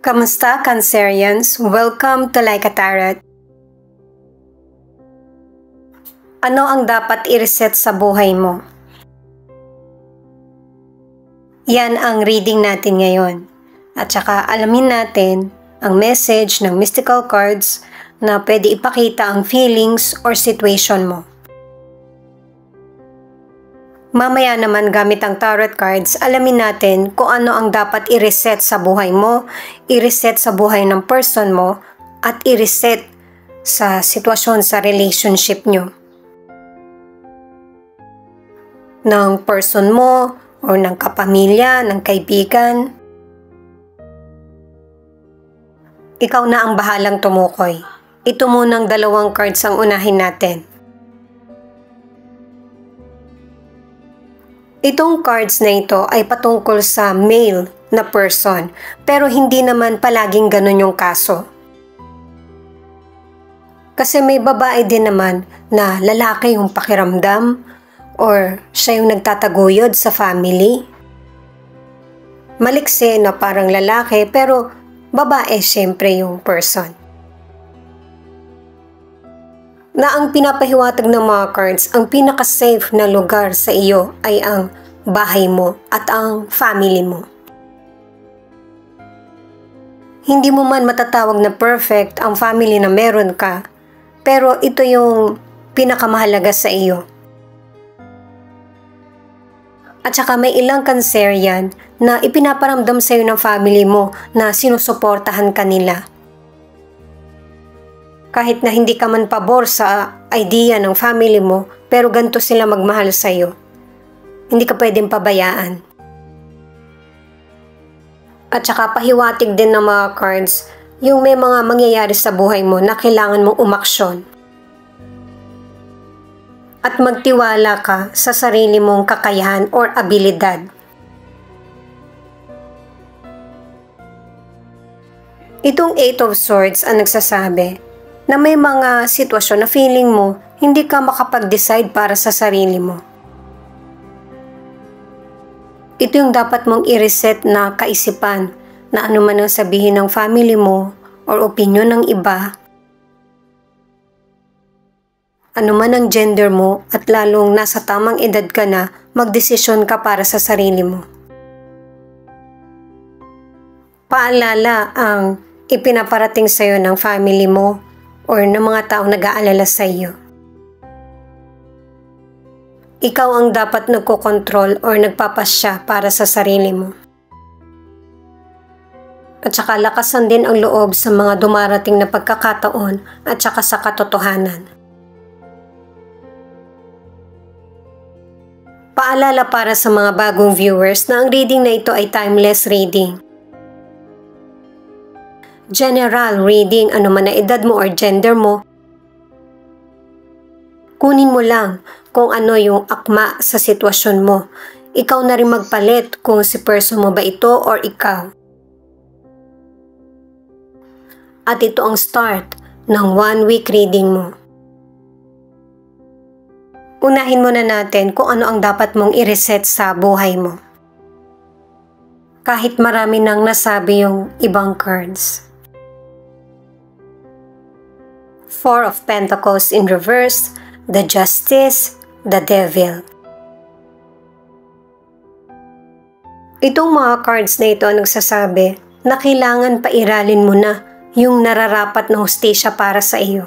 Kamusta, Cancerians? Welcome to Like a Tarot. Ano ang dapat i-reset sa buhay mo? Yan ang reading natin ngayon. At saka alamin natin ang message ng mystical cards na pwede ipakita ang feelings or situation mo. Mamaya naman gamit ang tarot cards, alamin natin kung ano ang dapat i-reset sa buhay mo, i-reset sa buhay ng person mo, at i-reset sa sitwasyon sa relationship nyo. Ng person mo, o ng kapamilya, ng kaibigan. Ikaw na ang bahalang tumukoy. Ito munang dalawang cards ang unahin natin. Itong cards na ito ay patungkol sa male na person, pero hindi naman palaging ganun yung kaso. Kasi may babae din naman na lalaki yung pakiramdam or siya yung nagtataguyod sa family. Maliksi na parang lalaki pero babae syempre yung person. Na ang pinapahiwatig ng mga cards, ang pinaka-safe na lugar sa iyo ay ang bahay mo at ang family mo. Hindi mo man matatawag na perfect ang family na meron ka, pero ito yung pinakamahalaga sa iyo. At saka may ilang Cancerian na ipinaparamdam sa iyo ng family mo na sinusuportahan ka nila. Kahit na hindi ka man pabor sa idea ng family mo, pero ganito sila magmahal sa iyo. Hindi ka pwedeng pabayaan. At saka pahiwatig din ng mga cards, yung may mga mangyayari sa buhay mo na kailangan mong umaksyon. At magtiwala ka sa sarili mong kakayahan or abilidad. Itong 8 of Swords ang nagsasabi na may mga sitwasyon na feeling mo hindi ka makapag-decide para sa sarili mo. Ito yung dapat mong i-reset na kaisipan na ano man ang sabihin ng family mo or opinion ng iba, ano man ang gender mo at lalong nasa tamang edad ka na, magdesisyon ka para sa sarili mo. Paalala ang ipinaparating sa iyo ng family mo or ng mga taong nag-aalala sa iyo. Ikaw ang dapat nagkokontrol or nagpapasya para sa sarili mo. At saka lakasan din ang loob sa mga dumarating na pagkakataon at saka sa katotohanan. Paalala para sa mga bagong viewers na ang reading na ito ay timeless reading. General reading, ano man na edad mo or gender mo, kunin mo lang kung ano yung akma sa sitwasyon mo. Ikaw na rin magpalit kung si person mo ba ito or ikaw. At ito ang start ng 1 week reading mo. Unahin muna natin kung ano ang dapat mong i-reset sa buhay mo. Kahit marami nang nasabi yung ibang cards. 4 of Pentacles in reverse, the Justice, the Devil. Itong mga cards na ito ang nagsasabi na kailangan pairalin mo na yung nararapat na hustisya para sa iyo.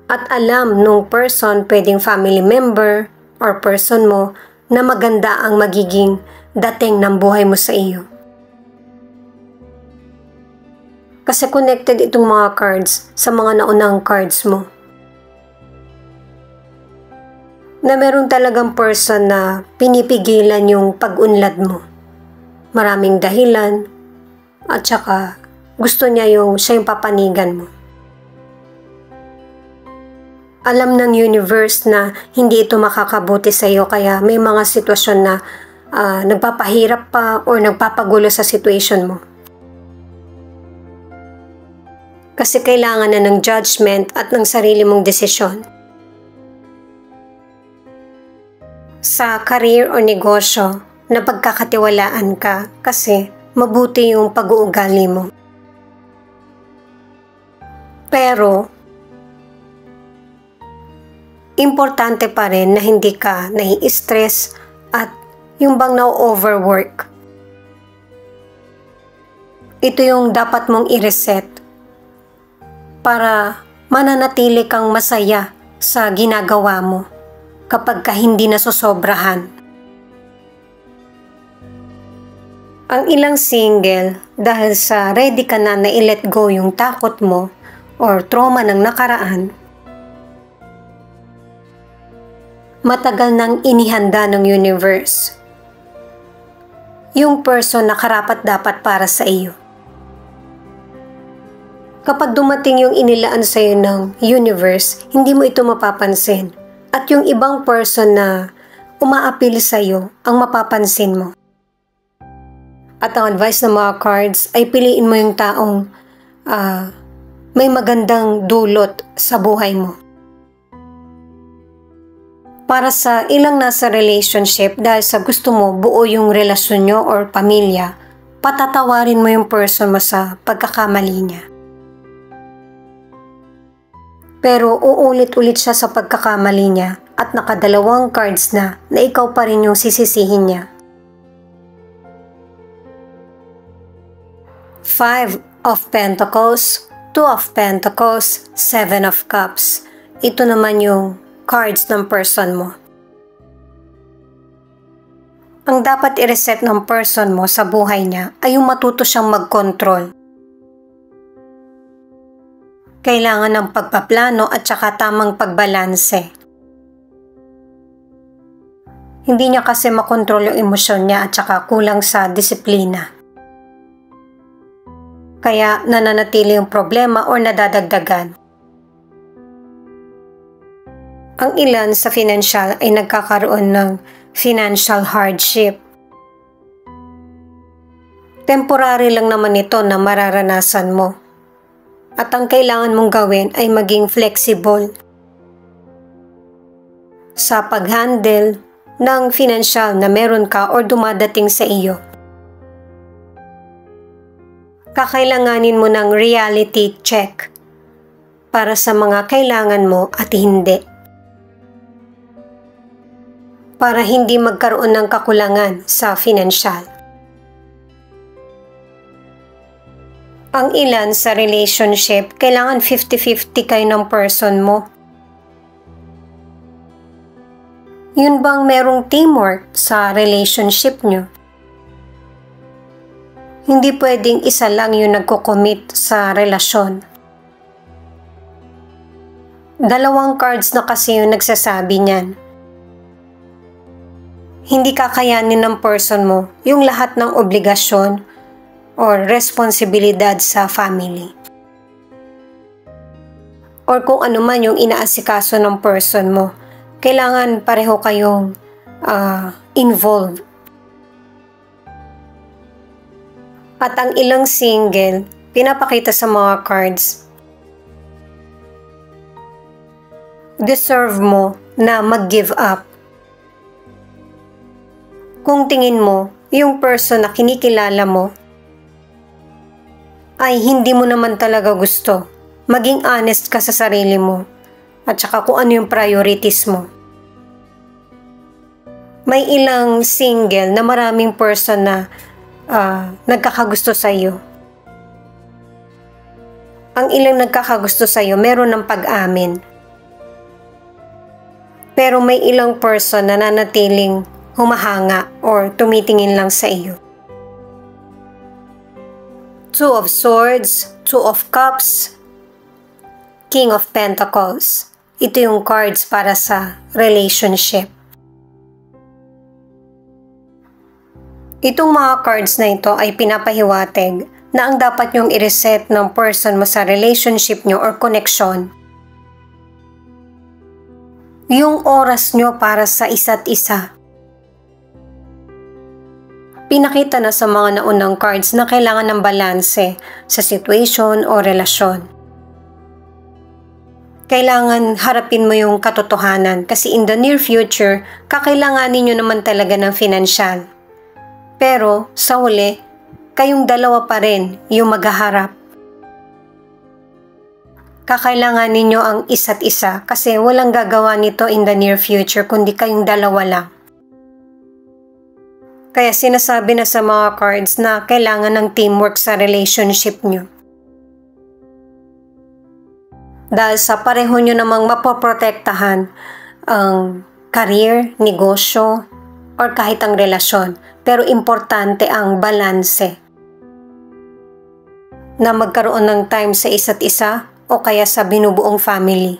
At alam nung person, pwedeng family member or person mo, na maganda ang magiging dating ng buhay mo sa iyo. Kasi connected itong mga cards sa mga naunang cards mo. Na meron talagang person na pinipigilan yung pag-unlad mo. Maraming dahilan at saka gusto niya siya yung papanigan mo. Alam ng universe na hindi ito makakabuti sa iyo kaya may mga sitwasyon na nagpapahirap pa o nagpapagulo sa situation mo. Kasi kailangan na ng judgment at ng sarili mong desisyon. Sa career o negosyo, na pagkakatiwalaan ka kasi mabuti yung pag-uugali mo. Pero, importante pa rin na hindi ka nai-stress at yung bang na-overwork. Ito yung dapat mong i-reset para mananatili kang masaya sa ginagawa mo kapag ka hindi nasosobrahan. Ang ilang single, dahil sa ready ka na i-let go yung takot mo or trauma ng nakaraan, matagal nang inihanda ng universe yung person na karapat-dapat para sa iyo. Kapag dumating yung inilaan sa iyo ng universe, hindi mo ito mapapansin. At yung ibang person na umaapil sa iyo ang mapapansin mo. At ang advice ng mga cards ay piliin mo yung taong may magandang dulot sa buhay mo. Para sa ilang nasa relationship dahil sa gusto mo buo yung relasyon nyo or pamilya, patatawarin mo yung person mo sa pagkakamali niya. Pero uulit-ulit siya sa pagkakamali niya at nakadalawang cards na ikaw pa rin yung sisisihin niya. 5 of Pentacles, 2 of Pentacles, 7 of Cups. Ito naman yung cards ng person mo. Ang dapat i-reset ng person mo sa buhay niya ay yung matuto siyang mag-control. Kailangan ng pagpaplano at saka tamang pagbalanse. Hindi niya kasi makontrol yung emosyon niya at saka kulang sa disiplina. Kaya nananatili yung problema o nadadagdagan. Ang ilan sa financial ay nagkakaroon ng financial hardship. Temporary lang naman ito na mararanasan mo. At ang kailangan mong gawin ay maging flexible sa pag-handle ng financial na meron ka o dumadating sa iyo. Kakailanganin mo ng reality check para sa mga kailangan mo at hindi. Para hindi magkaroon ng kakulangan sa financial. Ang ilan sa relationship, kailangan 50-50 kayo ng person mo. Yun bang merong teamwork sa relationship nyo? Hindi pwedeng isa lang yung nagko-commit sa relasyon. Dalawang cards na kasi yung nagsasabi niyan. Hindi kakayanin ng person mo yung lahat ng obligasyon or responsibilidad sa family. Or kung ano man yung inaasikaso ng person mo, kailangan pareho kayong involved. At ang ilang single, pinapakita sa mga cards, deserve mo na mag-give up. Kung tingin mo, yung person na kinikilala mo, ay hindi mo naman talaga gusto. Maging honest ka sa sarili mo at saka kung ano yung priorities mo. May ilang single na maraming person na nagkakagusto sa iyo. Ang ilang nagkakagusto sa iyo meron ng pag-amin. Pero may ilang person na nanatiling humahanga or tumitingin lang sa iyo. 2 of Swords, 2 of Cups, King of Pentacles. Ito yung cards para sa relationship. Itong mga cards na ito ay pinapahiwatig na ang dapat nyong i-reset ng person mo sa relationship nyo or connection. Yung oras nyo para sa isa't isa. Pinakita na sa mga naunang cards na kailangan ng balanse sa situation o relasyon. Kailangan harapin mo yung katotohanan kasi in the near future, kakailanganin nyo naman talaga ng financial. Pero sa huli, kayong dalawa pa rin yung maghaharap. Kakailangan ninyo ang isa't isa kasi walang gagawa nito in the near future kundi kayong dalawa lang. Kaya sinasabi na sa mga cards na kailangan ng teamwork sa relationship nyo. Dahil sa pareho nyo namang mapoprotektahan ang career, negosyo, or kahit ang relasyon. Pero importante ang balanse. Na magkaroon ng time sa isa't isa o kaya sa binubuong family.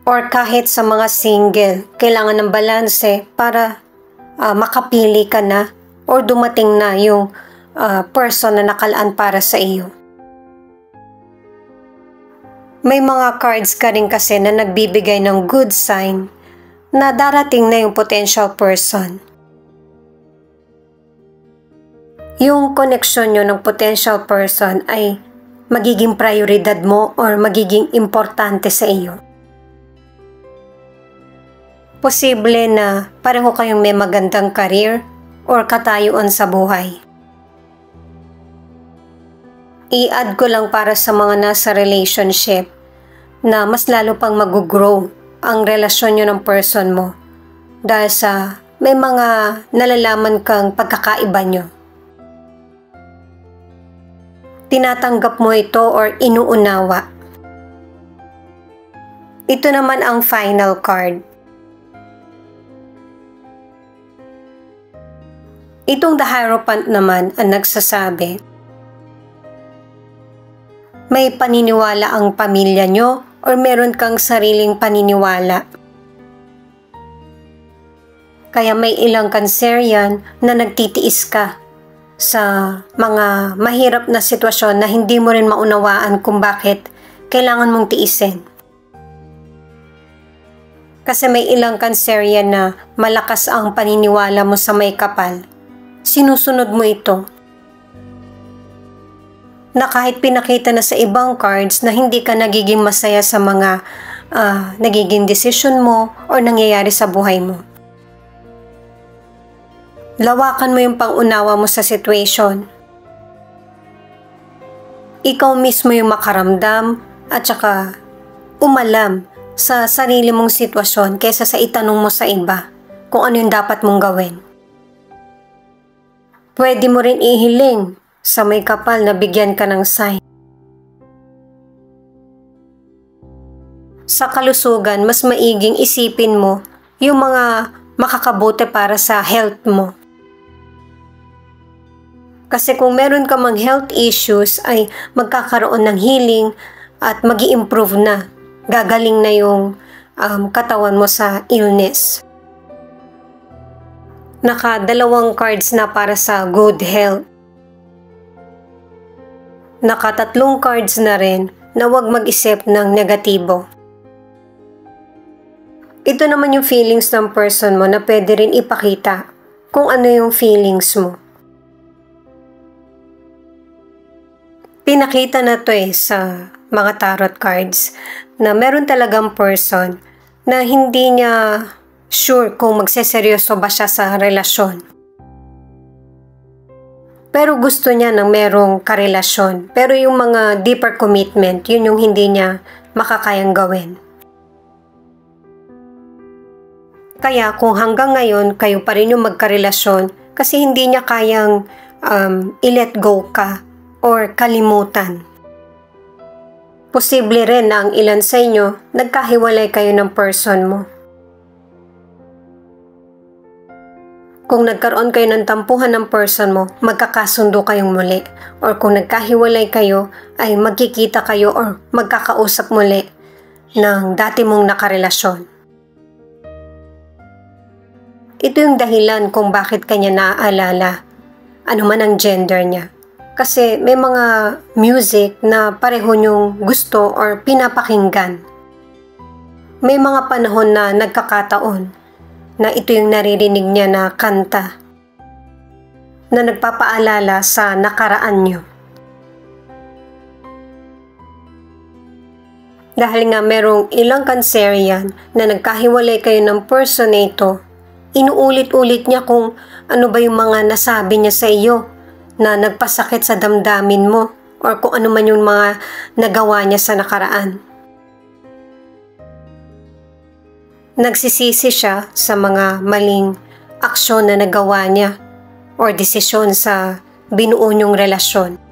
Or kahit sa mga single, kailangan ng balanse para makapili ka na or dumating na yung person na nakalaan para sa iyo. May mga cards ka rin kasi na nagbibigay ng good sign na darating na yung potential person. Yung connection nyo ng potential person ay magiging prioridad mo or magiging importante sa iyo. Posible na pareho kayong may magandang career or katayuan sa buhay. I-add ko lang para sa mga nasa relationship na mas lalo pang mag-grow ang relasyon nyo ng person mo dahil sa may mga nalalaman kang pagkakaiba nyo. Tinatanggap mo ito or inuunawa. Ito naman ang final card. Itong The Hierophant naman ang nagsasabi, may paniniwala ang pamilya nyo or meron kang sariling paniniwala. Kaya may ilang Cancerian na nagtitiis ka sa mga mahirap na sitwasyon na hindi mo rin maunawaan kung bakit kailangan mong tiisin. Kasi may ilang Cancerian na malakas ang paniniwala mo sa may kapal. Sinusunod mo ito. Na kahit pinakita na sa ibang cards na hindi ka nagiging masaya sa mga nagiging decision mo or nangyayari sa buhay mo. Lawakan mo yung pangunawa mo sa situation. Ikaw mismo yung makaramdam at saka umalam sa sarili mong sitwasyon kaysa sa itanong mo sa iba kung ano yung dapat mong gawin. Pwede mo rin ihiling sa may kapal na bigyan ka ng sign. Sa kalusugan, mas maiging isipin mo yung mga makakabuti para sa health mo. Kasi kung meron ka mang health issues ay magkakaroon ng healing at magi-improve na. Gagaling na yung katawan mo sa illness. Naka-2 cards na para sa good health. Naka-3 cards na rin na huwag mag-isip ng negatibo. Ito naman yung feelings ng person mo na pwede rin ipakita kung ano yung feelings mo. Pinakita na to sa mga tarot cards na meron talagang person na hindi niya sure kung magseseryoso ba siya sa relasyon. Pero gusto niya ng merong karelasyon. Pero yung mga deeper commitment, yun yung hindi niya makakayang gawin. Kaya kung hanggang ngayon kayo pa rin yung magkarelasyon kasi hindi niya kayang i-let go ka or kalimutan. Posible rin na ang ilan sa inyo nagkahiwalay kayo ng person mo. Kung nagkaroon kayo ng tampuhan ng person mo, magkakasundo kayong muli. Or kung nagkahiwalay kayo, ay magkikita kayo or magkakausap muli ng dati mong nakarelasyon. Ito yung dahilan kung bakit kanya naaalala, ano man ang gender niya. Kasi may mga music na pareho niyong gusto or pinapakinggan. May mga panahon na nagkakataon na ito yung naririnig niya na kanta na nagpapaalala sa nakaraan niyo. Dahil nga merong ilang Cancerian na nagkahiwalay kayo ng person na ito, Inuulit-ulit niya kung ano ba yung mga nasabi niya sa iyo na nagpasakit sa damdamin mo or kung ano man yung mga nagawa niya sa nakaraan. Nagsisisi siya sa mga maling aksyon na nagawa niya or desisyon sa binuo niyong relasyon.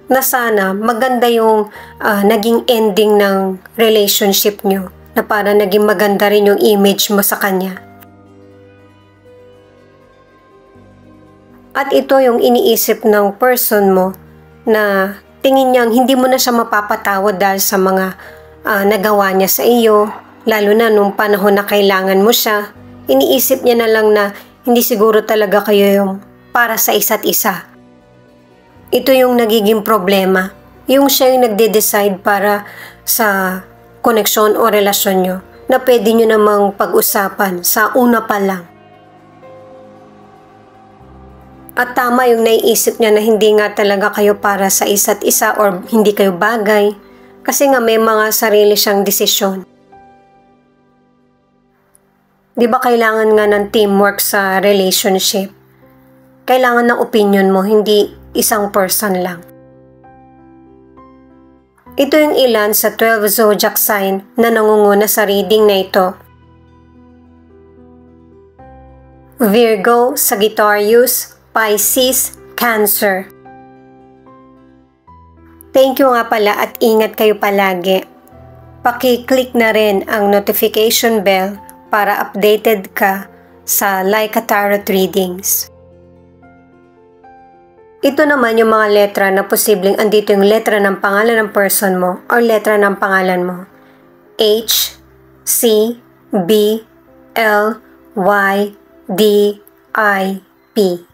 Na sana maganda yung naging ending ng relationship niyo, na para naging maganda rin yung image mo sa kanya. At ito yung iniisip ng person mo na tingin niyang hindi mo na siya mapapatawad dahil sa mga nagawa niya sa iyo, lalo na nung panahon na kailangan mo siya. Iniisip niya na lang na hindi siguro talaga kayo yung para sa isa't isa. Ito yung nagiging problema. Yung siya yung nagde-decide para sa koneksyon o relasyon nyo na pwede nyo namang pag-usapan sa una pa lang. At tama yung naiisip niya na hindi nga talaga kayo para sa isa't isa or hindi kayo bagay kasi nga may mga sarili siyang desisyon. Di ba kailangan nga ng teamwork sa relationship? Kailangan ng opinion mo, hindi isang person lang. Ito yung ilan sa 12 zodiac sign na nangunguna sa reading na ito. Virgo, Sagittarius, Pisces, Cancer. Thank you nga pala at ingat kayo palagi. Paki-click na rin ang notification bell para updated ka sa Laika Tarot readings. Ito naman yung mga letra na posibleng andito yung letra ng pangalan ng person mo or letra ng pangalan mo. H, C, B, L, Y, D, I, P.